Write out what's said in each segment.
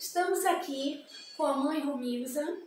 Estamos aqui com a mãe Romilza,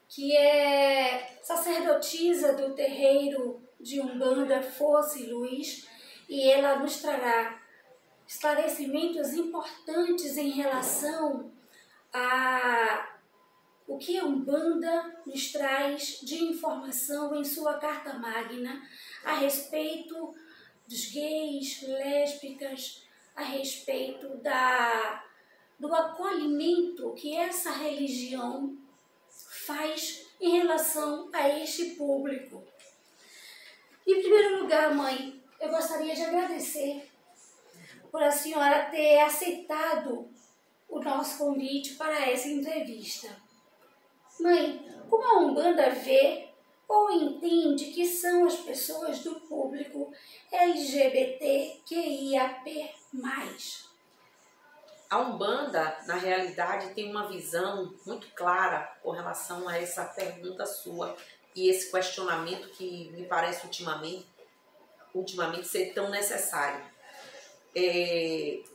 que é sacerdotisa do terreiro de Umbanda Força e Luz, e ela nos trará esclarecimentos importantes em relação a o que a Umbanda nos traz de informação em sua carta magna a respeito dos gays, lésbicas, a respeito do acolhimento que essa religião faz em relação a este público. Em primeiro lugar, mãe, eu gostaria de agradecer por a senhora ter aceitado o nosso convite para essa entrevista. Mãe, como a Umbanda vê ou entende que são as pessoas do público LGBTQIAP+. A Umbanda, na realidade, tem uma visão muito clara com relação a essa pergunta sua e esse questionamento que me parece ultimamente ser tão necessário.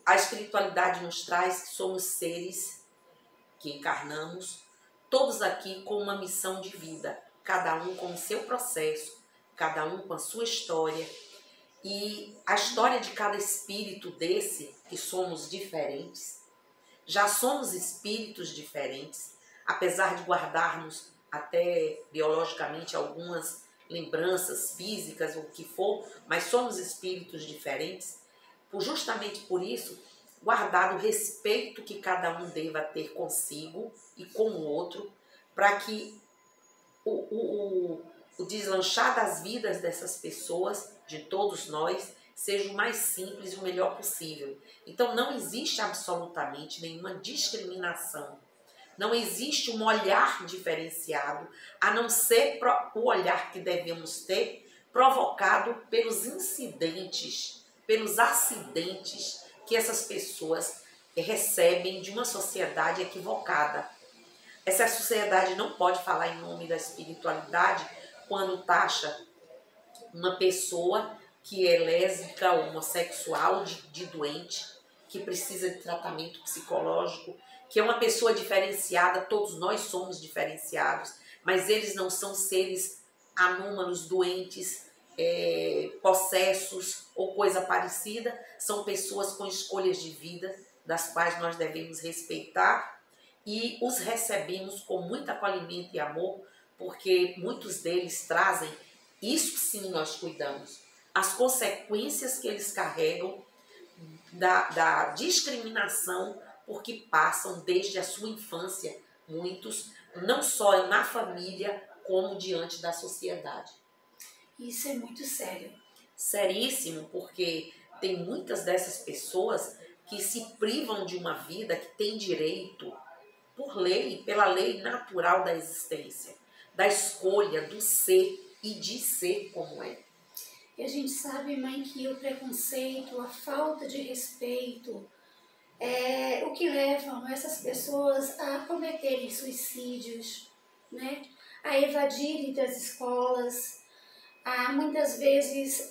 A espiritualidade nos traz que somos seres que encarnamos, todos aqui com uma missão de vida, cada um com o seu processo, cada um com a sua história. E a história de cada espírito desse, que somos diferentes, já somos espíritos diferentes, apesar de guardarmos até biologicamente algumas lembranças físicas ou o que for, mas somos espíritos diferentes, justamente por isso, guardar o respeito que cada um deva ter consigo e com o outro, para que o deslanchar das vidas dessas pessoas, de todos nós, seja o mais simples e o melhor possível. Então não existe absolutamente nenhuma discriminação, não existe um olhar diferenciado, a não ser o olhar que devemos ter provocado pelos incidentes, pelos acidentes que essas pessoas recebem de uma sociedade equivocada. Essa sociedade não pode falar em nome da espiritualidade quando taxa uma pessoa que é lésbica ou homossexual de doente, que precisa de tratamento psicológico, que é uma pessoa diferenciada, todos nós somos diferenciados, mas eles não são seres anômalos, doentes, possessos ou coisa parecida, são pessoas com escolhas de vida, das quais nós devemos respeitar e os recebemos com muito acolhimento e amor, porque muitos deles trazem, isso sim nós cuidamos, as consequências que eles carregam da discriminação porque passam desde a sua infância, muitos, não só na família, como diante da sociedade. Isso é muito sério. Seríssimo, porque tem muitas dessas pessoas que se privam de uma vida que tem direito, por lei, pela lei natural da existência, da escolha do ser e de ser como é. E a gente sabe, mãe, que o preconceito, a falta de respeito, é o que levam essas pessoas a cometerem suicídios, né? A evadirem das escolas, a muitas vezes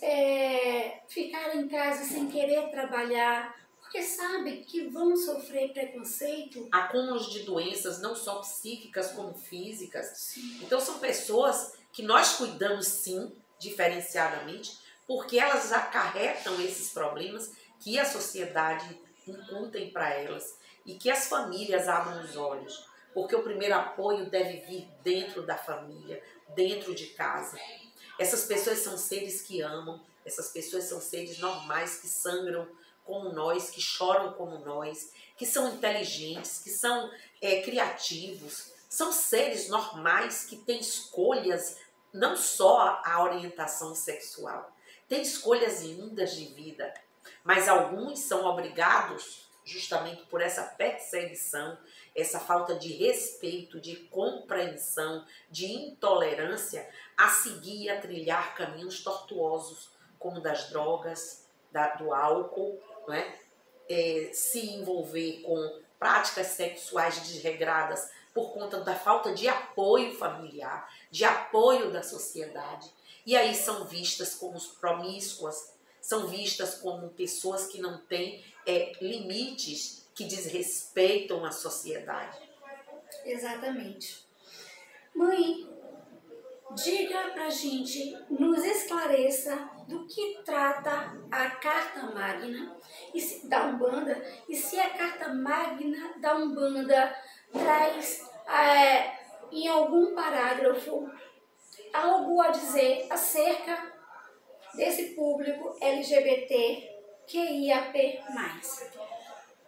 ficar em casa sem querer trabalhar, porque sabem que vão sofrer preconceito. Acúmulos de doenças, não só psíquicas como físicas. Sim. Então são pessoas que nós cuidamos sim, diferenciadamente, porque elas acarretam esses problemas que a sociedade incutem para elas e que as famílias abram os olhos, porque o primeiro apoio deve vir dentro da família, dentro de casa. Essas pessoas são seres que amam, essas pessoas são seres normais que sangram como nós, que choram como nós, que são inteligentes, que são criativos, são seres normais que têm escolhas, não só a orientação sexual, têm escolhas lindas de vida, mas alguns são obrigados, justamente por essa perseguição, essa falta de respeito, de compreensão, de intolerância, a seguir e a trilhar caminhos tortuosos, como das drogas, do álcool, não é? Se envolver com práticas sexuais desregradas por conta da falta de apoio familiar, de apoio da sociedade. E aí são vistas como promíscuas, são vistas como pessoas que não têm limites que desrespeitam a sociedade. Exatamente. Mãe, diga pra gente, nos esclareça do que trata a Carta Magna da Umbanda e se a Carta Magna da Umbanda traz em algum parágrafo algo a dizer acerca desse público LGBTQIAP+.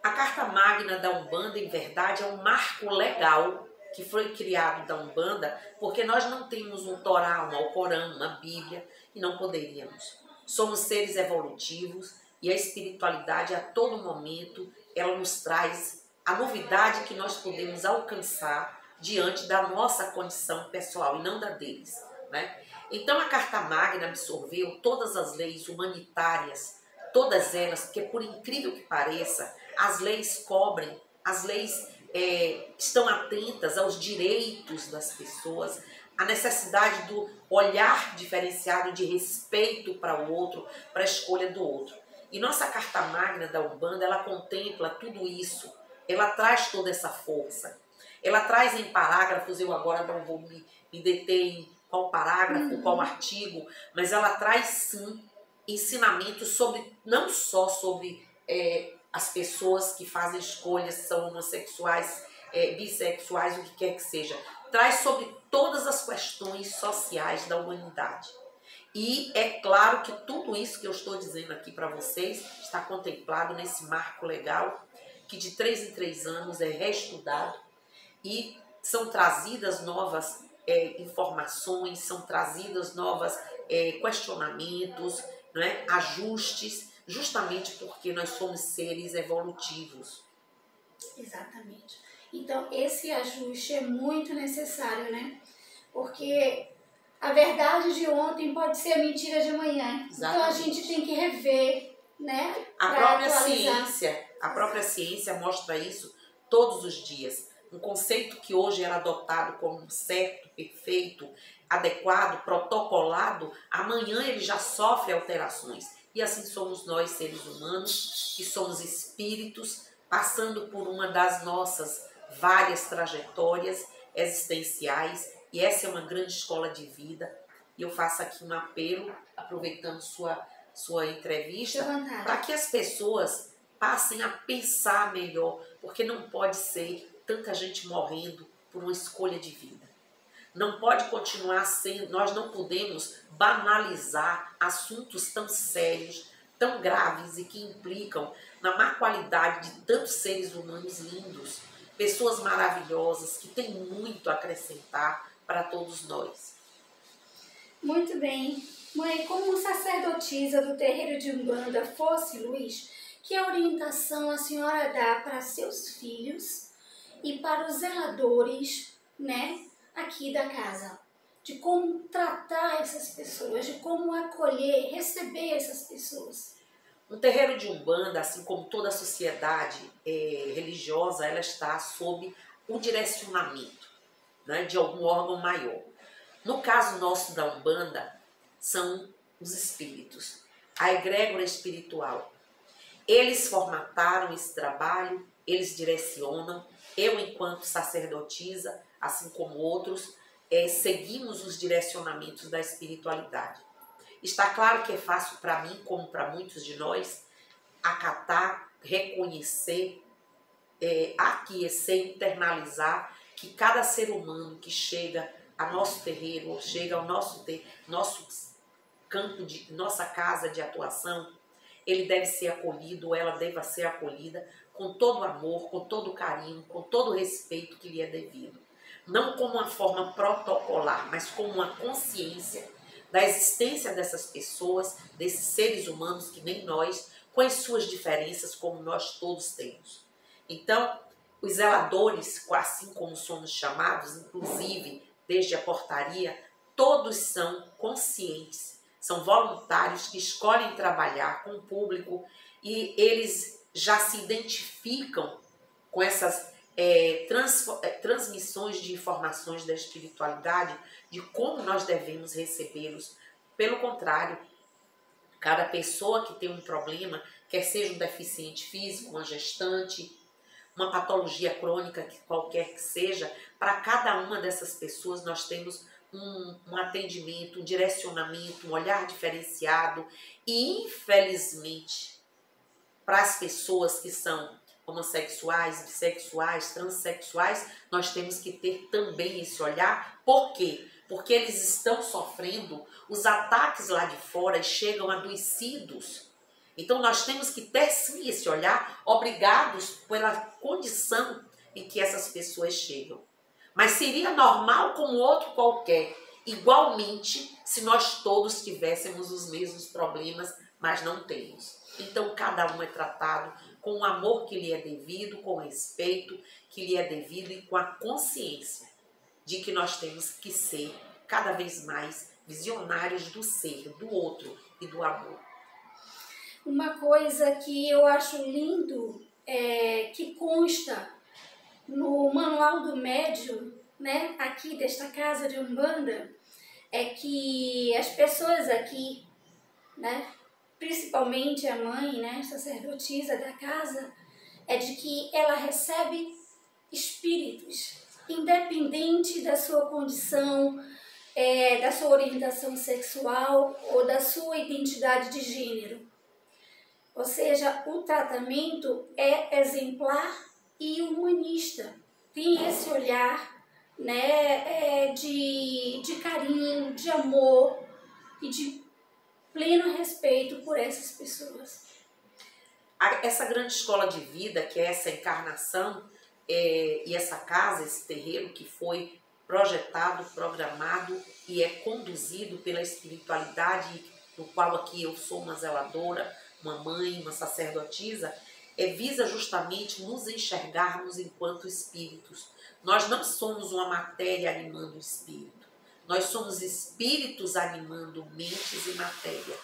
A Carta Magna da Umbanda, em verdade, é um marco legal que foi criado da Umbanda, porque nós não temos um Torá, um Alcorão, uma Bíblia, e não poderíamos. Somos seres evolutivos e a espiritualidade, a todo momento, ela nos traz a novidade que nós podemos alcançar diante da nossa condição pessoal e não da deles, né? Então a Carta Magna absorveu todas as leis humanitárias, todas elas, porque por incrível que pareça, as leis cobrem, as leis estão atentas aos direitos das pessoas, à necessidade do olhar diferenciado de respeito para o outro, para a escolha do outro. E nossa Carta Magna da Umbanda, ela contempla tudo isso, ela traz toda essa força. Ela traz em parágrafos, eu agora não vou me deter em qual parágrafo, qual artigo, mas ela traz sim ensinamentos sobre, não só sobre as pessoas que fazem escolhas, são homossexuais, bissexuais, o que quer que seja. Traz sobre todas as questões sociais da humanidade. E é claro que tudo isso que eu estou dizendo aqui para vocês está contemplado nesse marco legal, que de 3 em 3 anos é reestudado e são trazidas novas informações, são trazidas novas questionamentos, né, ajustes, justamente porque nós somos seres evolutivos. Exatamente. Então, esse ajuste é muito necessário, né? Porque a verdade de ontem pode ser a mentira de amanhã. Exatamente. Então, a gente tem que rever, né? A própria ciência mostra isso todos os dias. Um conceito que hoje era adotado como certo, perfeito, adequado, protocolado, amanhã ele já sofre alterações. E assim somos nós, seres humanos, que somos espíritos, passando por uma das nossas várias trajetórias existenciais. E essa é uma grande escola de vida. E eu faço aqui um apelo, aproveitando sua entrevista, para que as pessoas passem a pensar melhor, porque não pode ser tanta gente morrendo por uma escolha de vida. Não pode continuar sendo, nós não podemos banalizar assuntos tão sérios, tão graves e que implicam na má qualidade de tantos seres humanos lindos, pessoas maravilhosas que têm muito a acrescentar para todos nós. Muito bem. Mãe, como sacerdotisa do terreiro de Umbanda Fosse Luz, que orientação a senhora dá para seus filhos e para os zeladores, né, aqui da casa? De como tratar essas pessoas, de como acolher, receber essas pessoas. No terreiro de Umbanda, assim como toda a sociedade religiosa, ela está sob o direcionamento, né, de algum órgão maior. No caso nosso da Umbanda, são os espíritos, a egrégora espiritual. Eles formataram esse trabalho, eles direcionam. Eu, enquanto sacerdotisa, assim como outros, seguimos os direcionamentos da espiritualidade. Está claro que é fácil para mim, como para muitos de nós, acatar, reconhecer, aquecer, internalizar que cada ser humano que chega a nosso terreiro, ou chega ao nosso campo, nossa casa de atuação, ele deve ser acolhido, ou ela deve ser acolhida com todo amor, com todo carinho, com todo respeito que lhe é devido. Não como uma forma protocolar, mas como uma consciência da existência dessas pessoas, desses seres humanos que nem nós, com as suas diferenças, como nós todos temos. Então, os zeladores, assim como somos chamados, inclusive desde a portaria, todos são conscientes, são voluntários que escolhem trabalhar com o público e eles já se identificam com essas transmissões de informações da espiritualidade, de como nós devemos recebê-los. Pelo contrário, Cada pessoa que tem um problema, quer seja um deficiente físico, uma gestante, uma patologia crônica, que qualquer que seja, para cada uma dessas pessoas nós temos um atendimento, um direcionamento, um olhar diferenciado. E, infelizmente, para as pessoas que são homossexuais, bissexuais, transexuais, nós temos que ter também esse olhar. Por quê? Porque eles estão sofrendo os ataques lá de fora e chegam adoecidos. Então nós temos que ter sim esse olhar, obrigados pela condição em que essas pessoas chegam. Mas seria normal como outro qualquer, igualmente, se nós todos tivéssemos os mesmos problemas, mas não temos. Então cada um é tratado com o amor que lhe é devido, com o respeito que lhe é devido e com a consciência de que nós temos que ser cada vez mais visionários do ser, do outro e do amor. Uma coisa que eu acho lindo que consta no manual do médium, né, aqui desta casa de Umbanda, é que as pessoas aqui, né, principalmente a mãe, né, sacerdotisa da casa, é de que ela recebe espíritos, independente da sua condição, da sua orientação sexual ou da sua identidade de gênero. Ou seja, o tratamento é exemplar e humanista. Tem esse olhar, né, de carinho, de amor e de pleno respeito por essas pessoas. Essa grande escola de vida, que é essa encarnação, e essa casa, esse terreiro que foi projetado, programado e é conduzido pela espiritualidade, no qual aqui eu sou uma zeladora, uma mãe, uma sacerdotisa, visa justamente nos enxergarmos enquanto espíritos. Nós não somos uma matéria animando o espírito. Nós somos espíritos animando mentes e matéria.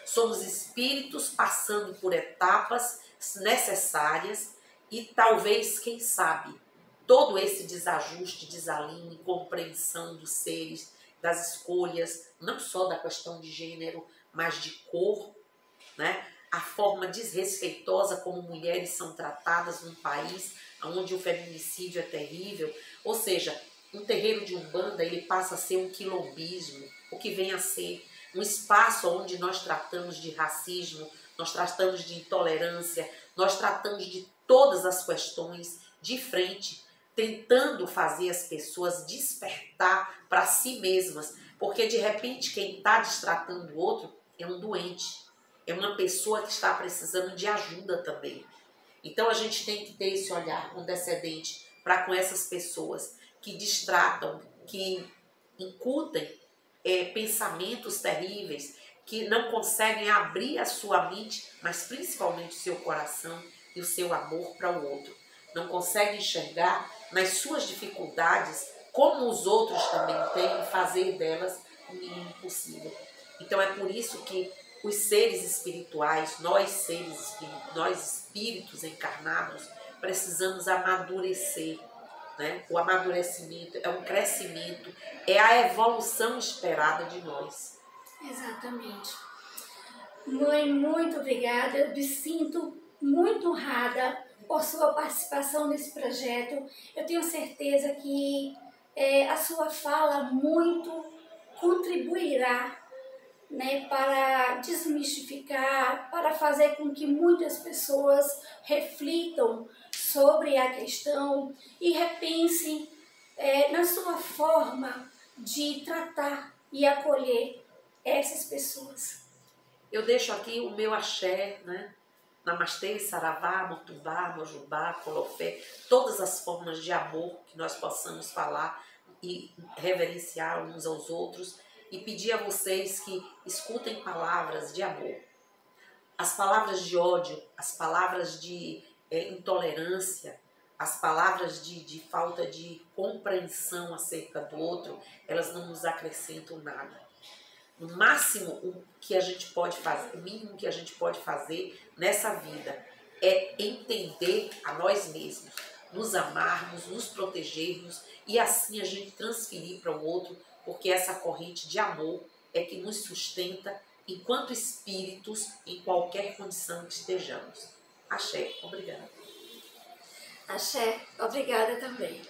Somos espíritos passando por etapas necessárias e talvez, quem sabe, todo esse desajuste, desalinho, compreensão dos seres, das escolhas, não só da questão de gênero, mas de cor, né? A forma desrespeitosa como mulheres são tratadas num país onde o feminicídio é terrível. Ou seja, um terreiro de Umbanda, ele passa a ser um quilombismo, o que vem a ser um espaço onde nós tratamos de racismo, nós tratamos de intolerância, nós tratamos de todas as questões de frente, tentando fazer as pessoas despertar para si mesmas, porque de repente quem está destratando o outro é um doente. É uma pessoa que está precisando de ajuda também. Então a gente tem que ter esse olhar condescendente para com essas pessoas que distratam, que incutem pensamentos terríveis, que não conseguem abrir a sua mente, mas principalmente o seu coração e o seu amor para o outro. Não conseguem enxergar nas suas dificuldades como os outros também têm e fazer delas o mínimo possível. Então é por isso que os seres espirituais, nós espíritos encarnados, precisamos amadurecer, né? O amadurecimento é um crescimento, é a evolução esperada de nós. Exatamente. Mãe, muito obrigada. Eu me sinto muito honrada por sua participação nesse projeto. Eu tenho certeza que a sua fala muito contribuirá, né, para desmistificar, para fazer com que muitas pessoas reflitam sobre a questão e repensem na sua forma de tratar e acolher essas pessoas. Eu deixo aqui o meu axé, né? Namastê, Saravá, Motumbá, Mojubá, Colofé, todas as formas de amor que nós possamos falar e reverenciar uns aos outros, e pedir a vocês que escutem palavras de amor. As palavras de ódio, as palavras de intolerância, as palavras de falta de compreensão acerca do outro, elas não nos acrescentam nada. No máximo, o que a gente pode fazer, o mínimo que a gente pode fazer nessa vida é entender a nós mesmos, nos amarmos, nos protegermos e assim a gente transferir para o outro, porque essa corrente de amor é que nos sustenta enquanto espíritos, em qualquer condição que estejamos. Axé, obrigada. Axé, obrigada também.